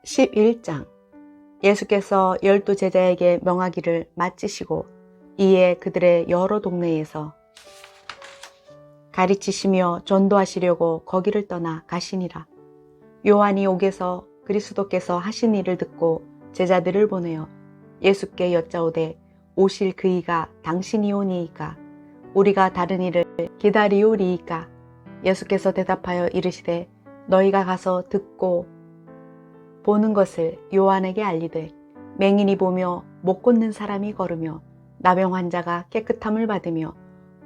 11장. 예수께서 12제자에게 명하기를 마치시고 이에 그들의 여러 동네에서 가르치시며 전도하시려고 거기를 떠나 가시니라. 요한이 옥에서 그리스도께서 하신 일을 듣고 제자들을 보내어 예수께 여짜오되 오실 그이가 당신이 오니이까 우리가 다른 이를 기다리오리이까. 예수께서 대답하여 이르시되 너희가 가서 듣고 보는 것을 요한에게 알리되 맹인이 보며 못 걷는 사람이 걸으며 나병 환자가 깨끗함을 받으며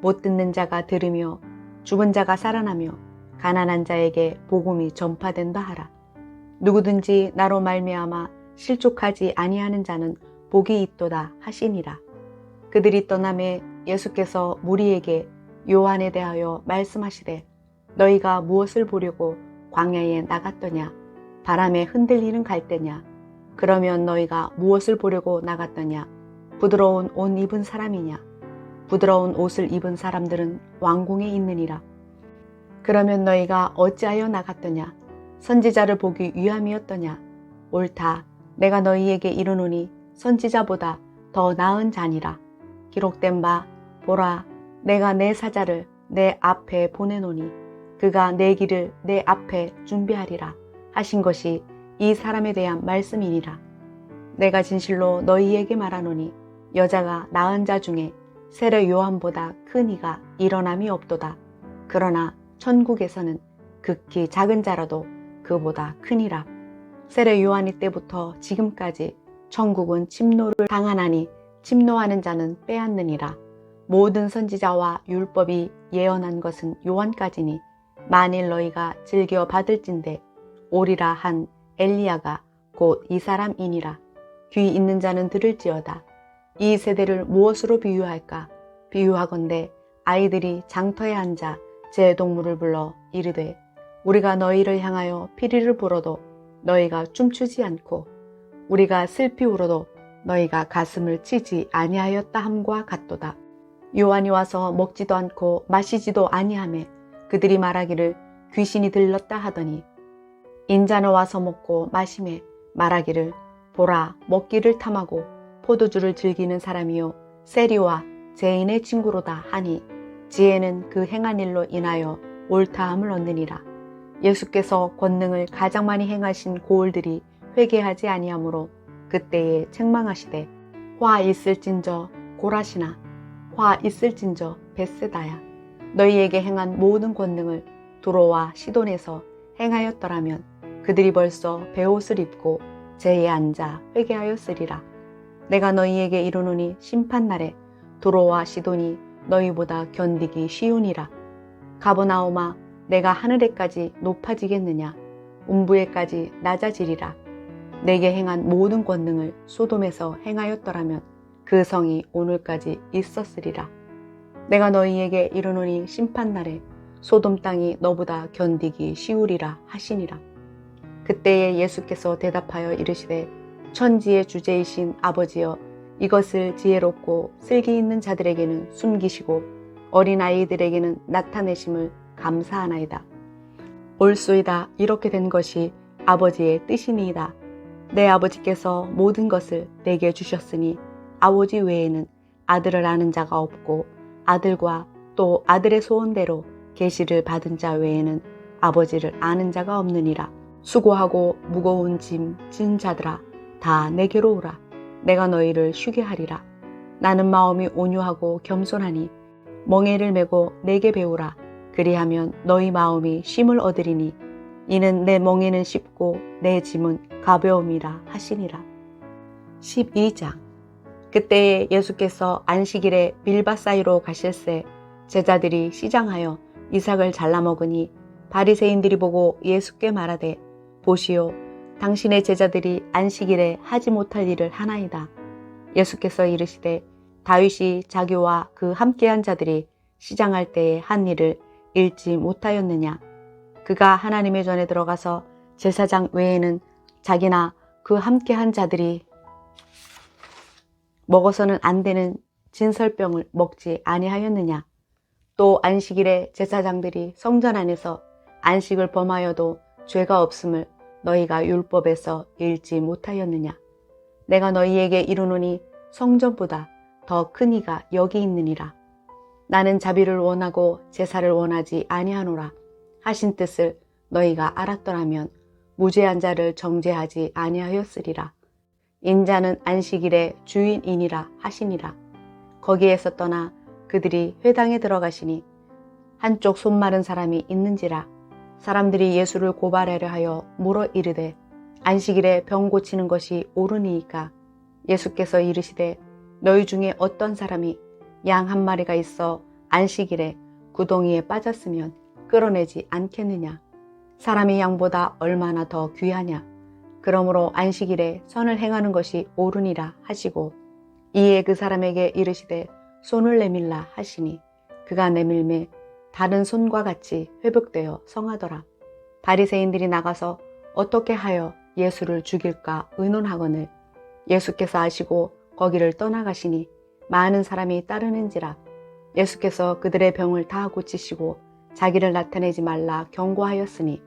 못 듣는 자가 들으며 죽은 자가 살아나며 가난한 자에게 복음이 전파된다 하라. 누구든지 나로 말미암아 실족하지 아니하는 자는 복이 있도다 하시니라. 그들이 떠나매 예수께서 무리에게 요한에 대하여 말씀하시되 너희가 무엇을 보려고 광야에 나갔더냐? 바람에 흔들리는 갈대냐? 그러면 너희가 무엇을 보려고 나갔더냐? 부드러운 옷 입은 사람이냐? 부드러운 옷을 입은 사람들은 왕궁에 있느니라. 그러면 너희가 어찌하여 나갔더냐? 선지자를 보기 위함이었더냐? 옳다. 내가 너희에게 이르노니 선지자보다 더 나은 자니라. 기록된 바 보라, 내가 내 사자를 내 앞에 보내노니 그가 내 길을 내 앞에 준비하리라 하신 것이 이 사람에 대한 말씀이니라. 내가 진실로 너희에게 말하노니 여자가 낳은 자 중에 세례 요한보다 큰 이가 일어남이 없도다. 그러나 천국에서는 극히 작은 자라도 그보다 크니라. 세례 요한이 때부터 지금까지 천국은 침노를 당하나니 침노하는 자는 빼앗느니라. 모든 선지자와 율법이 예언한 것은 요한까지니 만일 너희가 즐겨 받을진대 오리라 한 엘리야가 곧 이 사람이니라. 귀 있는 자는 들을지어다. 이 세대를 무엇으로 비유할까? 비유하건대 아이들이 장터에 앉아 제 동물을 불러 이르되 우리가 너희를 향하여 피리를 불어도 너희가 춤추지 않고 우리가 슬피 울어도 너희가 가슴을 치지 아니하였다 함과 같도다. 요한이 와서 먹지도 않고 마시지도 아니하매 그들이 말하기를 귀신이 들렀다 하더니 인자는 와서 먹고 마시매 말하기를 보라, 먹기를 탐하고 포도주를 즐기는 사람이요 세리와 죄인의 친구로다 하니 지혜는 그 행한 일로 인하여 옳다함을 얻느니라. 예수께서 권능을 가장 많이 행하신 고을들이 회개하지 아니하므로 그때에 책망하시되 화 있을진저 고라시나 화 있을진저 벳세다야. 너희에게 행한 모든 권능을 두로와 시돈에서 행하였더라면 그들이 벌써 베옷을 입고 제에 앉아 회개하였으리라. 내가 너희에게 이르노니 심판날에 두로와 시돈이 너희보다 견디기 쉬우니라. 가버나오마, 내가 하늘에까지 높아지겠느냐? 음부에까지 낮아지리라. 내게 행한 모든 권능을 소돔에서 행하였더라면 그 성이 오늘까지 있었으리라. 내가 너희에게 이르노니 심판날에 소돔 땅이 너보다 견디기 쉬우리라 하시니라. 그때에 예수께서 대답하여 이르시되 천지의 주제이신 아버지여, 이것을 지혜롭고 슬기 있는 자들에게는 숨기시고 어린아이들에게는 나타내심을 감사하나이다. 옳소이다. 이렇게 된 것이 아버지의 뜻이니이다. 내 아버지께서 모든 것을 내게 주셨으니 아버지 외에는 아들을 아는 자가 없고 아들과 또 아들의 소원대로 계시를 받은 자 외에는 아버지를 아는 자가 없느니라. 수고하고 무거운 짐 진 자들아, 다 내게로 오라. 내가 너희를 쉬게 하리라. 나는 마음이 온유하고 겸손하니 멍에를 메고 내게 배우라. 그리하면 너희 마음이 쉼을 얻으리니 이는 내 멍에는 쉽고 내 짐은 가벼움이라 하시니라. 12장. 그때에 예수께서 안식일에 밀밭 사이로 가실새 제자들이 시장하여 이삭을 잘라 먹으니 바리새인들이 보고 예수께 말하되 보시오, 당신의 제자들이 안식일에 하지 못할 일을 하나이다. 예수께서 이르시되 다윗이 자기와 그 함께한 자들이 시장할 때에 한 일을 읽지 못하였느냐? 그가 하나님의 전에 들어가서 제사장 외에는 자기나 그 함께한 자들이 먹어서는 안 되는 진설병을 먹지 아니하였느냐? 또 안식일에 제사장들이 성전 안에서 안식을 범하여도 죄가 없음을 너희가 율법에서 읽지 못하였느냐? 내가 너희에게 이르노니 성전보다 더 큰 이가 여기 있느니라. 나는 자비를 원하고 제사를 원하지 아니하노라 하신 뜻을 너희가 알았더라면 무죄한 자를 정죄하지 아니하였으리라. 인자는 안식일의 주인이니라 하시니라. 거기에서 떠나 그들이 회당에 들어가시니 한쪽 손 마른 사람이 있는지라. 사람들이 예수를 고발하려 하여 물어 이르되 안식일에 병 고치는 것이 옳으니이까? 예수께서 이르시되 너희 중에 어떤 사람이 양 한 마리가 있어 안식일에 구덩이에 빠졌으면 끌어내지 않겠느냐? 사람이 양보다 얼마나 더 귀하냐? 그러므로 안식일에 선을 행하는 것이 옳으니라 하시고 이에 그 사람에게 이르시되 손을 내밀라 하시니 그가 내밀매 다른 손과 같이 회복되어 성하더라. 바리새인들이 나가서 어떻게 하여 예수를 죽일까 의논하거늘 예수께서 아시고 거기를 떠나가시니 많은 사람이 따르는지라. 예수께서 그들의 병을 다 고치시고 자기를 나타내지 말라 경고하였으니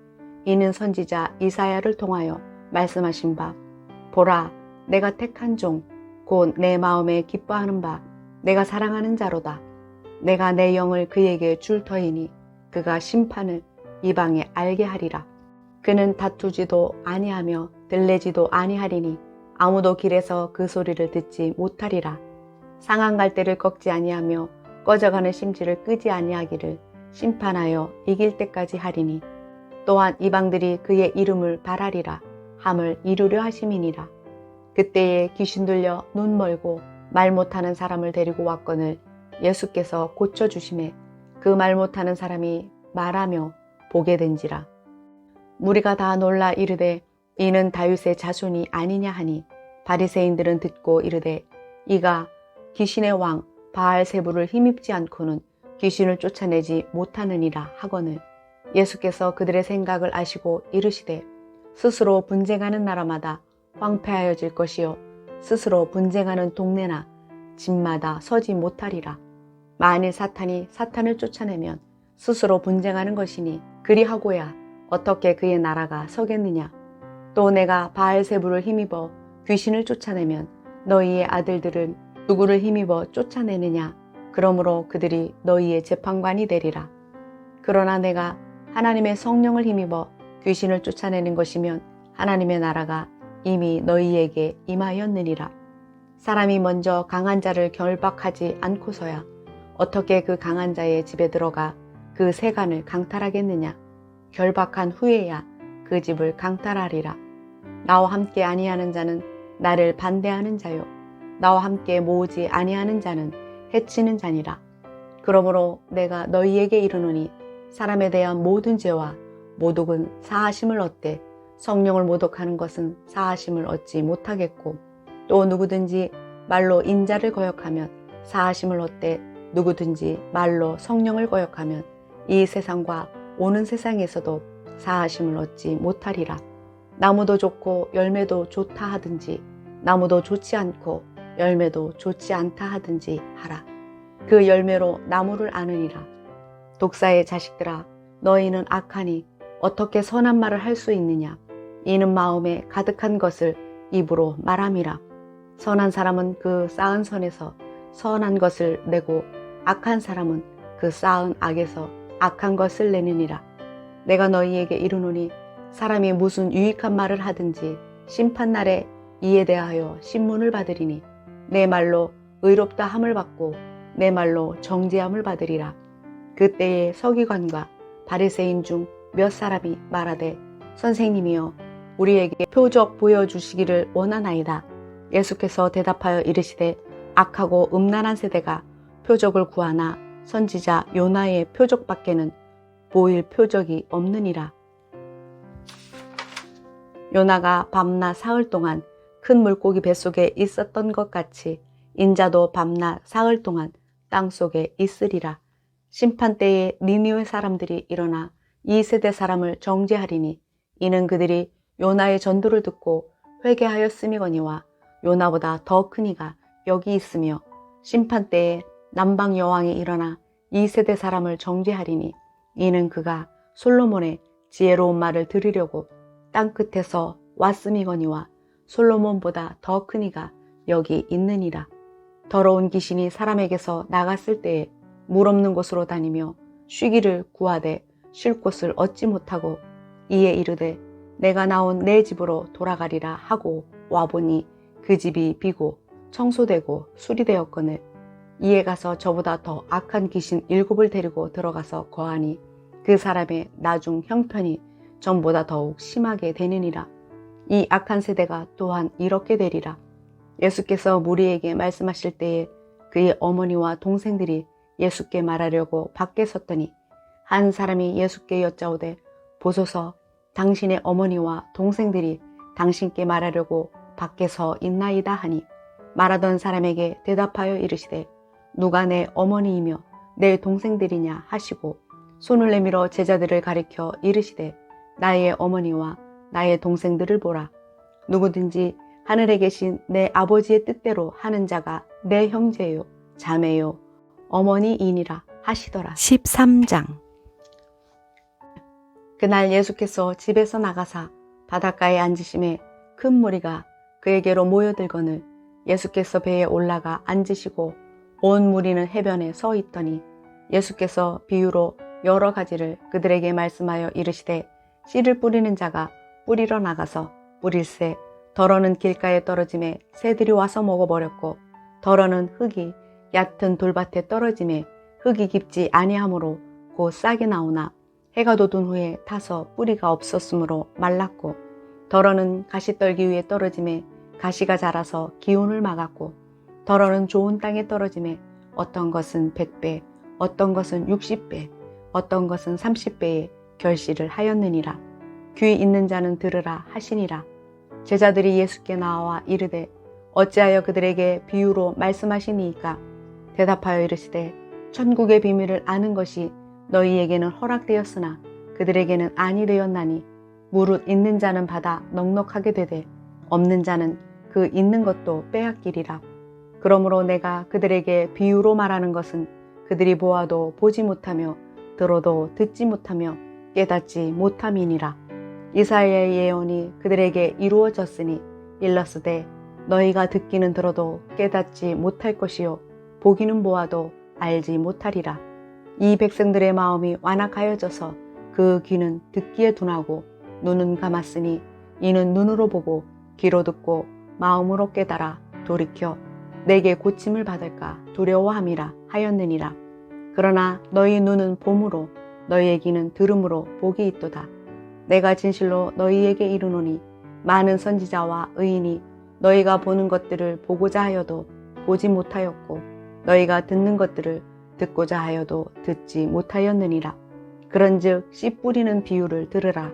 이는 선지자 이사야를 통하여 말씀하신 바 보라 내가 택한 종 곧 내 마음에 기뻐하는 바 내가 사랑하는 자로다. 내가 내 영을 그에게 줄 터이니 그가 심판을 이방에 알게 하리라. 그는 다투지도 아니하며 들레지도 아니하리니 아무도 길에서 그 소리를 듣지 못하리라. 상한 갈대를 꺾지 아니하며 꺼져가는 심지를 끄지 아니하기를 심판하여 이길 때까지 하리니 또한 이방들이 그의 이름을 바라리라 함을 이루려 하심이니라. 그때에 귀신 들려 눈 멀고 말 못하는 사람을 데리고 왔거늘 예수께서 고쳐주심에 그 말 못하는 사람이 말하며 보게 된지라. 무리가 다 놀라 이르되 이는 다윗의 자손이 아니냐 하니 바리새인들은 듣고 이르되 이가 귀신의 왕 바알세부를 힘입지 않고는 귀신을 쫓아내지 못하느니라 하거늘 예수께서 그들의 생각을 아시고 이르시되 스스로 분쟁하는 나라마다 황폐하여질 것이요 스스로 분쟁하는 동네나 집마다 서지 못하리라. 만일 사탄이 사탄을 쫓아내면 스스로 분쟁하는 것이니 그리하고야 어떻게 그의 나라가 서겠느냐. 또 내가 바알세부를 힘입어 귀신을 쫓아내면 너희의 아들들은 누구를 힘입어 쫓아내느냐. 그러므로 그들이 너희의 재판관이 되리라. 그러나 내가 하나님의 성령을 힘입어 귀신을 쫓아내는 것이면 하나님의 나라가 이미 너희에게 임하였느니라. 사람이 먼저 강한 자를 결박하지 않고서야 어떻게 그 강한 자의 집에 들어가 그 세간을 강탈하겠느냐. 결박한 후에야 그 집을 강탈하리라. 나와 함께 아니하는 자는 나를 반대하는 자요 나와 함께 모으지 아니하는 자는 해치는 자니라. 그러므로 내가 너희에게 이르노니 사람에 대한 모든 죄와 모독은 사하심을 얻되 성령을 모독하는 것은 사하심을 얻지 못하겠고 또 누구든지 말로 인자를 거역하면 사하심을 얻되 누구든지 말로 성령을 거역하면 이 세상과 오는 세상에서도 사하심을 얻지 못하리라. 나무도 좋고 열매도 좋다 하든지 나무도 좋지 않고 열매도 좋지 않다 하든지 하라. 그 열매로 나무를 아느니라. 독사의 자식들아 너희는 악하니 어떻게 선한 말을 할 수 있느냐. 이는 마음에 가득한 것을 입으로 말함이라. 선한 사람은 그 쌓은 선에서 선한 것을 내고 악한 사람은 그 쌓은 악에서 악한 것을 내느니라. 내가 너희에게 이르노니 사람이 무슨 유익한 말을 하든지 심판날에 이에 대하여 신문을 받으리니 내 말로 의롭다 함을 받고 내 말로 정죄함을 받으리라. 그때에 서기관과 바리새인 중 몇 사람이 말하되 선생님이여 우리에게 표적 보여주시기를 원하나이다. 예수께서 대답하여 이르시되 악하고 음란한 세대가 표적을 구하나 선지자 요나의 표적밖에는 보일 표적이 없느니라. 요나가 밤낮 사흘 동안 큰 물고기 뱃속에 있었던 것 같이 인자도 밤낮 사흘 동안 땅속에 있으리라. 심판때에 니느웨 사람들이 일어나 이 세대 사람을 정죄하리니 이는 그들이 요나의 전도를 듣고 회개하였음이거니와 요나보다 더 큰 이가 여기 있으며 심판때에 남방 여왕이 일어나 이 세대 사람을 정죄하리니 이는 그가 솔로몬의 지혜로운 말을 들으려고 땅 끝에서 왔음이거니와 솔로몬보다 더 큰 이가 여기 있느니라. 더러운 귀신이 사람에게서 나갔을 때에 물 없는 곳으로 다니며 쉬기를 구하되 쉴 곳을 얻지 못하고 이에 이르되 내가 나온 내 집으로 돌아가리라 하고 와보니 그 집이 비고 청소되고 수리되었거늘 이에 가서 저보다 더 악한 귀신 7을 데리고 들어가서 거하니 그 사람의 나중 형편이 전보다 더욱 심하게 되느니라. 이 악한 세대가 또한 이렇게 되리라. 예수께서 무리에게 말씀하실 때에 그의 어머니와 동생들이 예수께 말하려고 밖에 섰더니 한 사람이 예수께 여짜오되 보소서 당신의 어머니와 동생들이 당신께 말하려고 밖에 서 있나이다 하니 말하던 사람에게 대답하여 이르시되 누가 내 어머니이며 내 동생들이냐 하시고 손을 내밀어 제자들을 가리켜 이르시되 나의 어머니와 나의 동생들을 보라. 누구든지 하늘에 계신 내 아버지의 뜻대로 하는 자가 내 형제요 자매요 어머니이니라 하시더라. 13장. 그날 예수께서 집에서 나가사 바닷가에 앉으심에 큰 무리가 그에게로 모여들거늘 예수께서 배에 올라가 앉으시고 온 무리는 해변에 서 있더니 예수께서 비유로 여러 가지를 그들에게 말씀하여 이르시되 씨를 뿌리는 자가 뿌리러 나가서 뿌릴새 덜어는 길가에 떨어짐에 새들이 와서 먹어버렸고 덜어는 흙이 얕은 돌밭에 떨어짐에 흙이 깊지 아니하므로 곧 싹이 나오나 해가 돋은 후에 타서 뿌리가 없었으므로 말랐고 덜어는 가시떨기 위에 떨어짐에 가시가 자라서 기운을 막았고 덜어는 좋은 땅에 떨어짐에 어떤 것은 100배 어떤 것은 60배 어떤 것은 30배의 결실을 하였느니라. 귀 있는 자는 들으라 하시니라. 제자들이 예수께 나와 이르되 어찌하여 그들에게 비유로 말씀하시니이까? 대답하여 이르시되 천국의 비밀을 아는 것이 너희에게는 허락되었으나 그들에게는 아니 되었나니 무릇 있는 자는 받아 넉넉하게 되되 없는 자는 그 있는 것도 빼앗기리라. 그러므로 내가 그들에게 비유로 말하는 것은 그들이 보아도 보지 못하며 들어도 듣지 못하며 깨닫지 못함이니라. 이사야의 예언이 그들에게 이루어졌으니 일렀으되 너희가 듣기는 들어도 깨닫지 못할 것이요 보기는 보아도 알지 못하리라. 이 백성들의 마음이 완악하여져서 그 귀는 듣기에 둔하고 눈은 감았으니 이는 눈으로 보고 귀로 듣고 마음으로 깨달아 돌이켜 내게 고침을 받을까 두려워함이라 하였느니라. 그러나 너희 눈은 봄으로 너희의 귀는 들음으로 복이 있도다. 내가 진실로 너희에게 이르노니 많은 선지자와 의인이 너희가 보는 것들을 보고자 하여도 보지 못하였고 너희가 듣는 것들을 듣고자 하여도 듣지 못하였느니라. 그런즉 씨 뿌리는 비유를 들으라.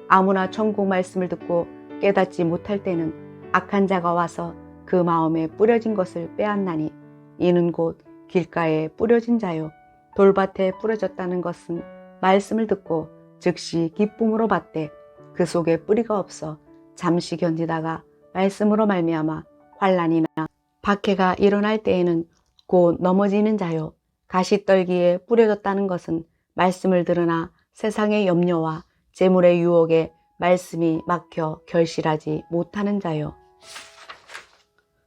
아무나 천국 말씀을 듣고 깨닫지 못할 때는 악한 자가 와서 그 마음에 뿌려진 것을 빼앗나니 이는 곧 길가에 뿌려진 자요 돌밭에 뿌려졌다는 것은 말씀을 듣고 즉시 기쁨으로 받되 그 속에 뿌리가 없어 잠시 견디다가 말씀으로 말미암아 환난이나 박해가 일어날 때에는 곧 넘어지는 자요 가시떨기에 뿌려졌다는 것은 말씀을 들으나 세상의 염려와 재물의 유혹에 말씀이 막혀 결실하지 못하는 자요.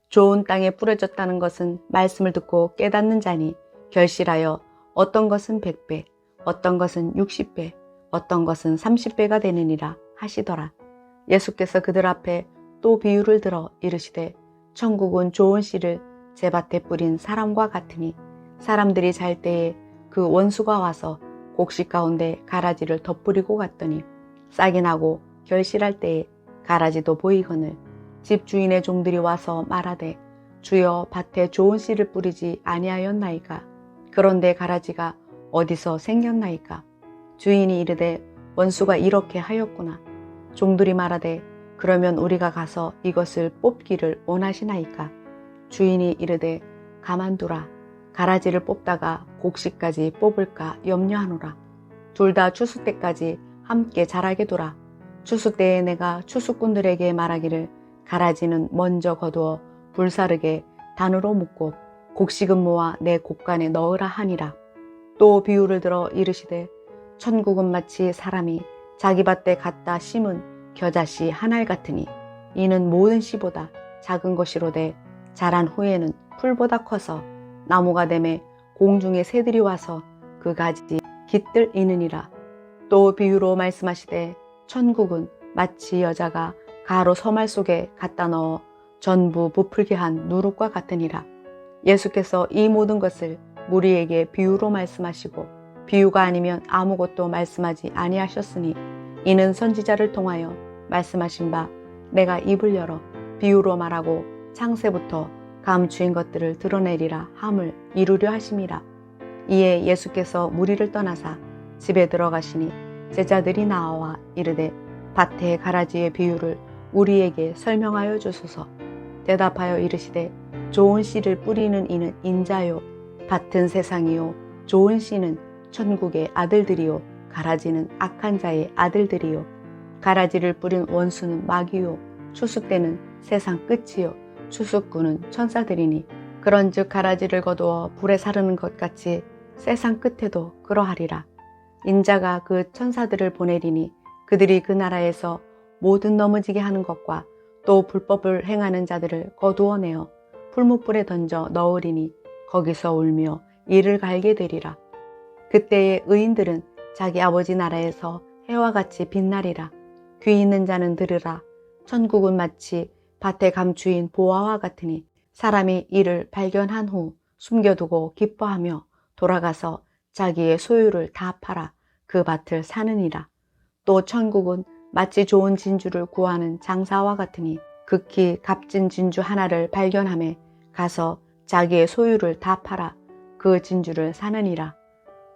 좋은 땅에 뿌려졌다는 것은 말씀을 듣고 깨닫는 자니 결실하여 어떤 것은 100배, 어떤 것은 60배, 어떤 것은 30배가 되느니라 하시더라. 예수께서 그들 앞에 또 비유를 들어 이르시되 천국은 좋은 씨를 제 밭에 뿌린 사람과 같으니 사람들이 잘 때에 그 원수가 와서 곡식 가운데 가라지를 덧뿌리고 갔더니 싹이 나고 결실할 때에 가라지도 보이거늘 집 주인의 종들이 와서 말하되 주여 밭에 좋은 씨를 뿌리지 아니하였나이까? 그런데 가라지가 어디서 생겼나이까? 주인이 이르되 원수가 이렇게 하였구나. 종들이 말하되 그러면 우리가 가서 이것을 뽑기를 원하시나이까? 주인이 이르되 가만두라. 가라지를 뽑다가 곡식까지 뽑을까 염려하노라. 둘 다 추수 때까지 함께 자라게 두라. 추수 때에 내가 추수꾼들에게 말하기를 가라지는 먼저 거두어 불사르게 단으로 묶고 곡식은 모아 내 곡간에 넣으라 하니라. 또 비유를 들어 이르시되 천국은 마치 사람이 자기 밭에 갖다 심은 겨자씨 한 알 같으니 이는 모든 씨보다 작은 것이로되 자란 후에는 풀보다 커서 나무가 되매 공중의 새들이 와서 그 가지 깃들 이느니라. 또 비유로 말씀하시되 천국은 마치 여자가 가로 서말 속에 갖다 넣어 전부 부풀게 한 누룩과 같으니라. 예수께서 이 모든 것을 무리에게 비유로 말씀하시고 비유가 아니면 아무것도 말씀하지 아니하셨으니 이는 선지자를 통하여 말씀하신 바 내가 입을 열어 비유로 말하고 창세부터 감추인 것들을 드러내리라 함을 이루려 하심이라. 이에 예수께서 무리를 떠나사 집에 들어가시니 제자들이 나와 이르되 밭의 가라지의 비유를 우리에게 설명하여 주소서. 대답하여 이르시되 좋은 씨를 뿌리는 이는 인자요 밭은 세상이요 좋은 씨는 천국의 아들들이요 가라지는 악한 자의 아들들이요 가라지를 뿌린 원수는 마귀요 추수 때는 세상 끝이요 추수꾼은 천사들이니 그런즉 가라지를 거두어 불에 사르는 것 같이 세상 끝에도 그러하리라. 인자가 그 천사들을 보내리니 그들이 그 나라에서 모든 넘어지게 하는 것과 또 불법을 행하는 자들을 거두어내어 풀무불에 던져 넣으리니 거기서 울며 이를 갈게 되리라. 그때의 의인들은 자기 아버지 나라에서 해와 같이 빛나리라. 귀 있는 자는 들으라. 천국은 마치 밭에 감추인 보화와 같으니 사람이 이를 발견한 후 숨겨두고 기뻐하며 돌아가서 자기의 소유를 다 팔아 그 밭을 사느니라. 또 천국은 마치 좋은 진주를 구하는 장사와 같으니 극히 값진 진주 하나를 발견하며 가서 자기의 소유를 다 팔아 그 진주를 사느니라.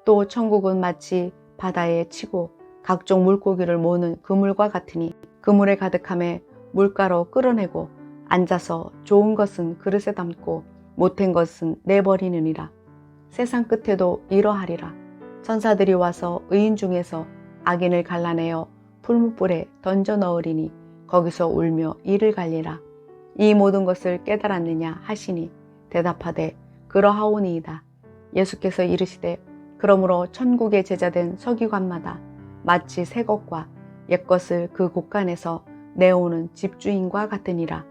또 천국은 마치 바다에 치고 각종 물고기를 모으는 그물과 같으니 그물에 가득함에 물가로 끌어내고 앉아서 좋은 것은 그릇에 담고 못된 것은 내버리느니라. 세상 끝에도 이러하리라. 천사들이 와서 의인 중에서 악인을 갈라내어 풀무불에 던져 넣으리니 거기서 울며 이를 갈리라. 이 모든 것을 깨달았느냐 하시니 대답하되 그러하오니이다. 예수께서 이르시되 그러므로 천국의 제자된 서기관마다 마치 새 것과 옛 것을 그 곳간에서 내오는 집주인과 같으니라.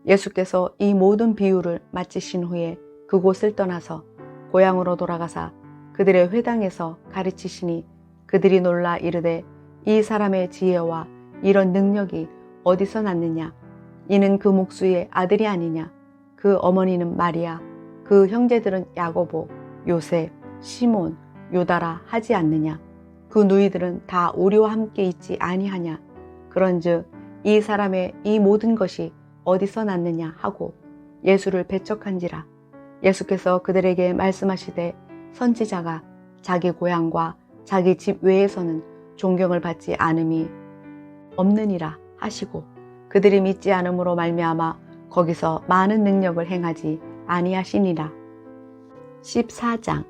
예수께서 이 모든 비유를 마치신 후에 그곳을 떠나서 고향으로 돌아가사 그들의 회당에서 가르치시니 그들이 놀라 이르되 이 사람의 지혜와 이런 능력이 어디서 났느냐? 이는 그 목수의 아들이 아니냐? 그 어머니는 마리아, 그 형제들은 야고보, 요셉, 시몬, 유다라 하지 않느냐? 그 누이들은 다 우리와 함께 있지 아니하냐? 그런즉 이 사람의 이 모든 것이 어디서 났느냐 하고 예수를 배척한지라. 예수께서 그들에게 말씀하시되 선지자가 자기 고향과 자기 집 외에서는 존경을 받지 않음이 없느니라 하시고 그들이 믿지 않음으로 말미암아 거기서 많은 능력을 행하지 아니하시니라. 14장.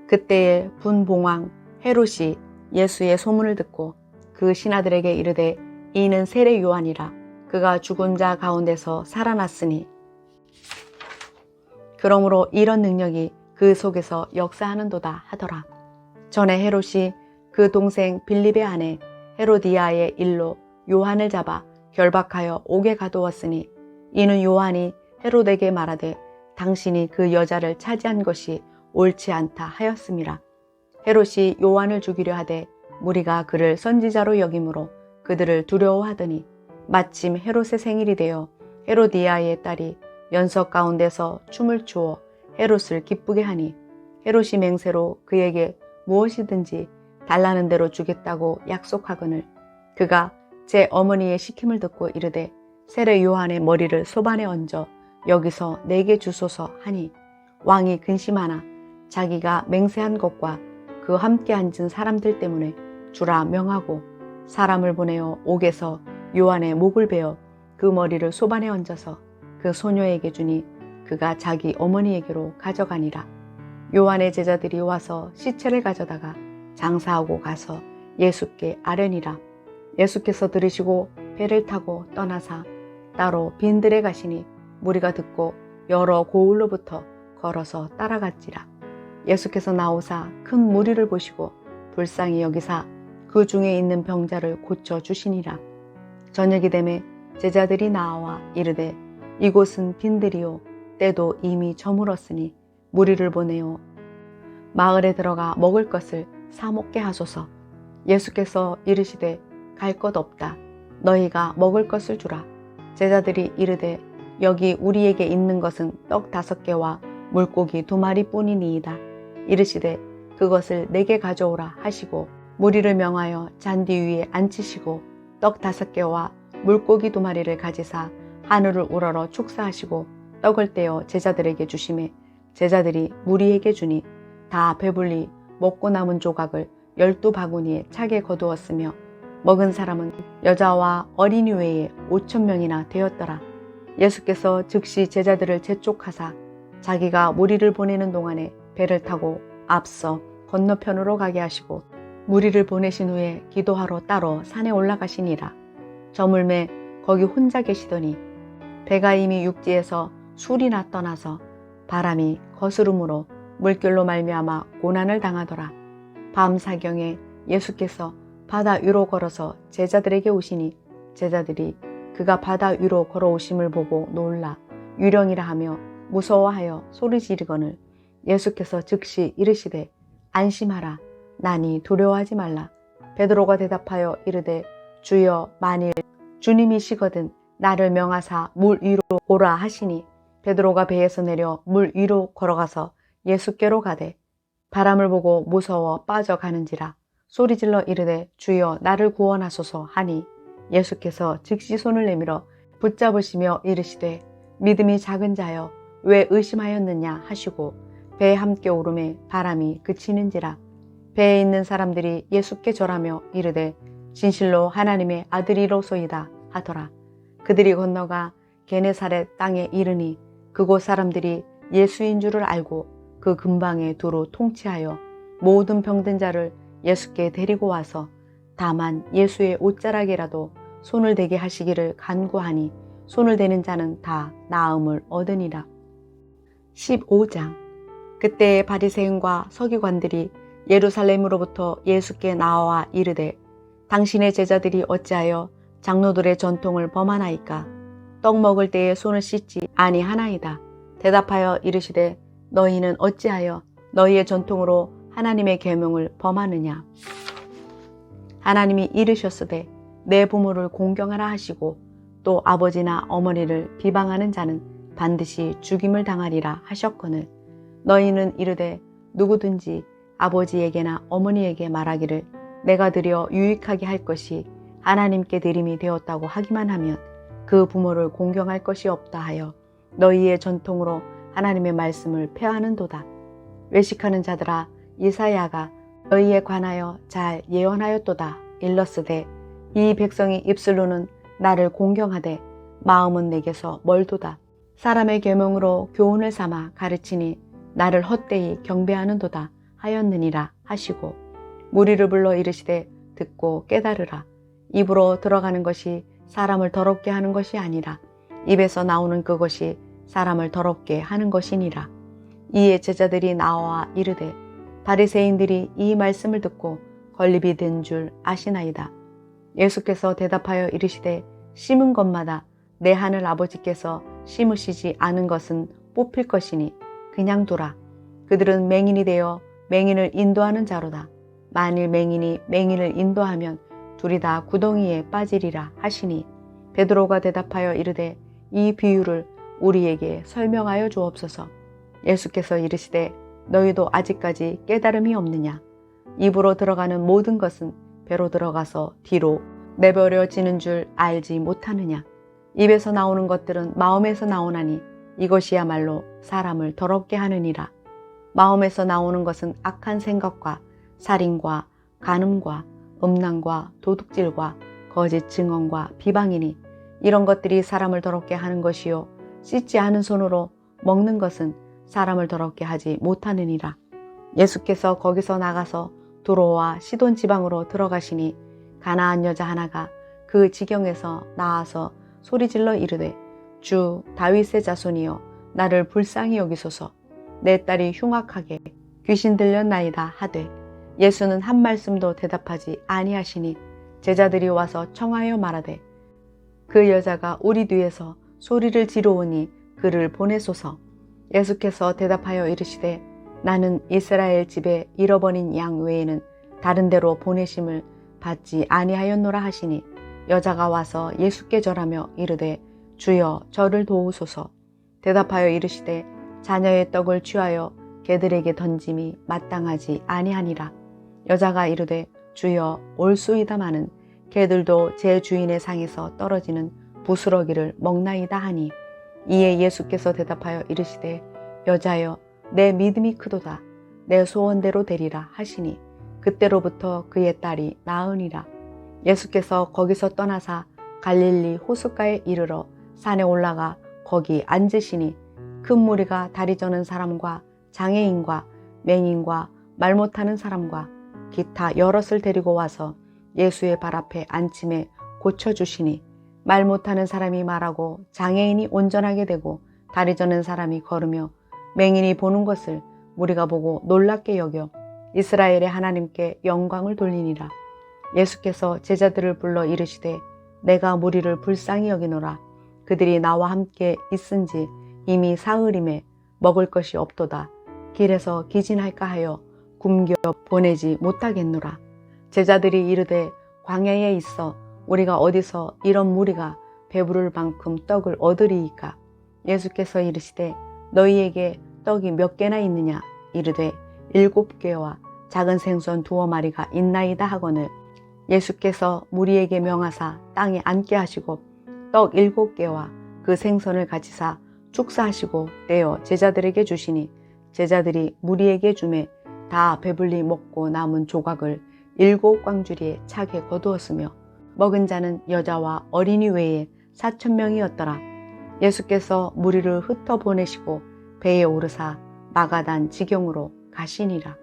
그때에 분봉왕 헤롯이 예수의 소문을 듣고 그 신하들에게 이르되 이는 세례 요한이라. 그가 죽은 자 가운데서 살아났으니 그러므로 이런 능력이 그 속에서 역사하는도다 하더라. 전에 헤롯이 그 동생 빌립의 아내 헤로디아의 일로 요한을 잡아 결박하여 옥에 가두었으니 이는 요한이 헤롯에게 말하되 당신이 그 여자를 차지한 것이 옳지 않다 하였음이라. 헤롯이 요한을 죽이려 하되 무리가 그를 선지자로 여김으로 그들을 두려워하더니 마침 헤롯의 생일이 되어 헤로디아의 딸이 연석 가운데서 춤을 추어 헤롯을 기쁘게 하니 헤롯이 맹세로 그에게 무엇이든지 달라는 대로 주겠다고 약속하거늘 그가 제 어머니의 시킴을 듣고 이르되 세례 요한의 머리를 소반에 얹어 여기서 내게 주소서 하니 왕이 근심하나 자기가 맹세한 것과 그 함께 앉은 사람들 때문에 주라 명하고 사람을 보내어 옥에서 요한의 목을 베어 그 머리를 소반에 얹어서 그 소녀에게 주니 그가 자기 어머니에게로 가져가니라. 요한의 제자들이 와서 시체를 가져다가 장사하고 가서 예수께 아뢰니라. 예수께서 들으시고 배를 타고 떠나사 따로 빈들에 가시니 무리가 듣고 여러 고을로부터 걸어서 따라갔지라. 예수께서 나오사 큰 무리를 보시고 불쌍히 여기사 그 중에 있는 병자를 고쳐 주시니라. 저녁이 되매 제자들이 나와 이르되 이곳은 빈들이요 때도 이미 저물었으니 무리를 보내어 마을에 들어가 먹을 것을 사 먹게 하소서. 예수께서 이르시되 갈 것 없다. 너희가 먹을 것을 주라. 제자들이 이르되 여기 우리에게 있는 것은 떡 5개와 물고기 2마리 뿐이니이다. 이르시되 그것을 내게 가져오라 하시고 무리를 명하여 잔디 위에 앉히시고 떡 5개와 물고기 2마리를 가지사 하늘을 우러러 축사하시고 떡을 떼어 제자들에게 주시매 제자들이 무리에게 주니 다 배불리 먹고 남은 조각을 12바구니에 차게 거두었으며 먹은 사람은 여자와 어린이 외에 5,000명이나 되었더라. 예수께서 즉시 제자들을 재촉하사 자기가 무리를 보내는 동안에 배를 타고 앞서 건너편으로 가게 하시고 무리를 보내신 후에 기도하러 따로 산에 올라가시니라. 저물매 거기 혼자 계시더니 배가 이미 육지에서 술이나 떠나서 바람이 거스름으로 물결로 말미암아 고난을 당하더라. 밤 사경에 예수께서 바다 위로 걸어서 제자들에게 오시니 제자들이 그가 바다 위로 걸어오심을 보고 놀라 유령이라 하며 무서워하여 소리 지르거늘 예수께서 즉시 이르시되 안심하라. 나니 두려워하지 말라. 베드로가 대답하여 이르되 주여 만일 주님이시거든 나를 명하사 물 위로 오라 하시니 베드로가 배에서 내려 물 위로 걸어가서 예수께로 가되 바람을 보고 무서워 빠져가는지라 소리질러 이르되 주여 나를 구원하소서 하니 예수께서 즉시 손을 내밀어 붙잡으시며 이르시되 믿음이 작은 자여 왜 의심하였느냐 하시고 배에 함께 오르매 바람이 그치는지라. 배에 있는 사람들이 예수께 절하며 이르되 진실로 하나님의 아들이로소이다 하더라. 그들이 건너가 게네사렛 땅에 이르니 그곳 사람들이 예수인 줄을 알고 그 근방에 두루 통치하여 모든 병든 자를 예수께 데리고 와서 다만 예수의 옷자락이라도 손을 대게 하시기를 간구하니 손을 대는 자는 다 나음을 얻으니라. 15장. 그때 바리새인과 서기관들이 예루살렘으로부터 예수께 나와 이르되 당신의 제자들이 어찌하여 장로들의 전통을 범하나이까? 떡 먹을 때에 손을 씻지 아니하나이다. 대답하여 이르시되 너희는 어찌하여 너희의 전통으로 하나님의 계명을 범하느냐? 하나님이 이르셨으되 내 부모를 공경하라 하시고 또 아버지나 어머니를 비방하는 자는 반드시 죽임을 당하리라 하셨거늘 너희는 이르되 누구든지 아버지에게나 어머니에게 말하기를 내가 드려 유익하게 할 것이 하나님께 드림이 되었다고 하기만 하면 그 부모를 공경할 것이 없다 하여 너희의 전통으로 하나님의 말씀을 폐하는도다. 외식하는 자들아 이사야가 너희에 관하여 잘 예언하였도다. 일렀으되 이 백성이 입술로는 나를 공경하되 마음은 내게서 멀도다. 사람의 계명으로 교훈을 삼아 가르치니 나를 헛되이 경배하는도다 하였느니라 하시고 무리를 불러 이르시되 듣고 깨달으라. 입으로 들어가는 것이 사람을 더럽게 하는 것이 아니라 입에서 나오는 그것이 사람을 더럽게 하는 것이니라. 이에 제자들이 나와 이르되 바리새인들이 이 말씀을 듣고 건립이 된 줄 아시나이다. 예수께서 대답하여 이르시되 심은 것마다 내 하늘 아버지께서 심으시지 않은 것은 뽑힐 것이니 그냥 두라. 그들은 맹인이 되어 맹인을 인도하는 자로다. 만일 맹인이 맹인을 인도하면 둘이 다 구덩이에 빠지리라 하시니 베드로가 대답하여 이르되 이 비유를 우리에게 설명하여 주옵소서. 예수께서 이르시되 너희도 아직까지 깨달음이 없느냐? 입으로 들어가는 모든 것은 배로 들어가서 뒤로 내버려지는 줄 알지 못하느냐? 입에서 나오는 것들은 마음에서 나오나니 이것이야말로 사람을 더럽게 하느니라. 마음에서 나오는 것은 악한 생각과 살인과 간음과 음란과 도둑질과 거짓 증언과 비방이니 이런 것들이 사람을 더럽게 하는 것이요 씻지 않은 손으로 먹는 것은 사람을 더럽게 하지 못하느니라. 예수께서 거기서 나가서 두로와 시돈 지방으로 들어가시니 가나안 여자 하나가 그 지경에서 나와서 소리질러 이르되 주 다윗의 자손이여 나를 불쌍히 여기소서. 내 딸이 흉악하게 귀신 들렸나이다 하되 예수는 한 말씀도 대답하지 아니하시니 제자들이 와서 청하여 말하되 그 여자가 우리 뒤에서 소리를 지르오니 그를 보내소서. 예수께서 대답하여 이르시되 나는 이스라엘 집에 잃어버린 양 외에는 다른 데로 보내심을 받지 아니하였노라 하시니 여자가 와서 예수께 절하며 이르되 주여 저를 도우소서. 대답하여 이르시되 자녀의 떡을 취하여 개들에게 던짐이 마땅하지 아니하니라. 여자가 이르되 주여 올수이다마는 개들도 제 주인의 상에서 떨어지는 부스러기를 먹나이다 하니 이에 예수께서 대답하여 이르시되 여자여 내 믿음이 크도다. 내 소원대로 되리라 하시니 그때로부터 그의 딸이 나으니라. 예수께서 거기서 떠나사 갈릴리 호숫가에 이르러 산에 올라가 거기 앉으시니 큰 무리가 다리 저는 사람과 장애인과 맹인과 말 못하는 사람과 기타 여럿을 데리고 와서 예수의 발 앞에 앉힘에 고쳐주시니 말 못하는 사람이 말하고 장애인이 온전하게 되고 다리 저는 사람이 걸으며 맹인이 보는 것을 무리가 보고 놀랍게 여겨 이스라엘의 하나님께 영광을 돌리니라. 예수께서 제자들을 불러 이르시되 내가 무리를 불쌍히 여기노라. 그들이 나와 함께 있은지 이미 사흘임에 먹을 것이 없도다. 길에서 기진할까 하여 굶겨 보내지 못하겠노라. 제자들이 이르되 광야에 있어 우리가 어디서 이런 무리가 배부를 만큼 떡을 얻으리이까. 예수께서 이르시되 너희에게 떡이 몇 개나 있느냐. 이르되 7개와 작은 생선 2마리가 있나이다 하거늘 예수께서 무리에게 명하사 땅에 앉게 하시고 떡 7개와 그 생선을 가지사 축사하시고 떼어 제자들에게 주시니 제자들이 무리에게 주매 다 배불리 먹고 남은 조각을 7광주리에 차게 거두었으며 먹은 자는 여자와 어린이 외에 4,000명이었더라. 예수께서 무리를 흩어 보내시고 배에 오르사 마가단 지경으로 가시니라.